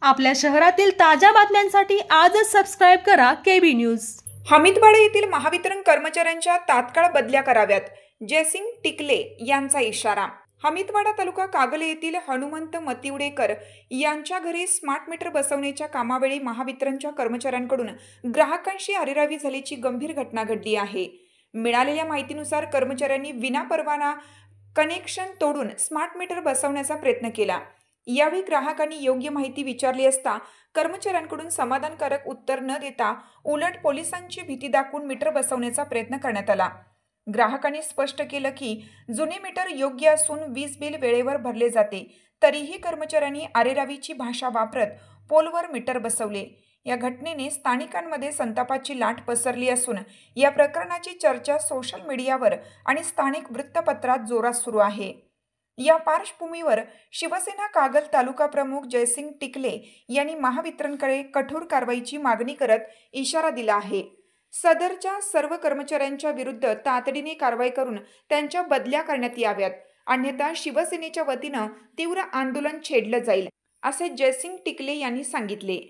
आपल्या शहरातील ताज्या बातम्यांसाठी आजच सबस्क्राईब करा केबी न्यूज। हमीदवाडा येथील महावितरण कर्मचाऱ्यांच्या तात्काळ बदल्या कराव्यात, जयसिंग टिकले यांचा इशारा। हमीदवाडा तालुका कागल येथील हनुमंत मतिवडेकर यांच्या घरी स्मार्ट मीटर बसवण्याच्या कामावेळी महावितरणच्या कर्मचाऱ्यांकडून ग्राहकांशी अरेरावी झाल्याची गंभीर घटना घडली आहे। मिळालेल्या माहितीनुसार कर्मचाऱ्यांनी विनापरवाना कनेक्शन तोडून स्मार्ट मीटर बसवण्याचा प्रयत्न केला। यावेळी ग्राहकांनी योग्य माहिती विचारली असता कर्मचाऱ्यांकडून समाधानकारक उत्तर न देता उलट पोलिसांची भीती दाखवून मीटर बसवण्याचा प्रयत्न करण्यात आला। ग्राहकांनी स्पष्ट केलं की जुने मीटर योग्य असून वीज बिल वेळेवर भरले जाते, तरीही कर्मचाऱ्यांनी अरेरावीची भाषा वापरत पोलवर मीटर बसवले। या घटनेने स्थानिकांमध्ये संतापाची लाट पसरली असून या प्रकरणाची चर्चा सोशल मीडियावर आणि स्थानिक वृत्तपत्रात जोरात सुरू आहे। या पार्श्वभूमीवर शिवसेना कागल तालुका प्रमुख जयसिंग टिकले यांनी महावितरणकडे कठोर कारवाईची मागणी करत इशारा दिला आहे। सदरच्या सर्व कर्मचाऱ्यांच्या विरुद्ध तातडीने कारवाई करून त्यांच्या बदल्या करण्यात याव्यात, अन्यथा शिवसेनेच्या वतीनं तीव्र आंदोलन छेडलं जाईल, असे जयसिंग टिकले यांनी सांगितले।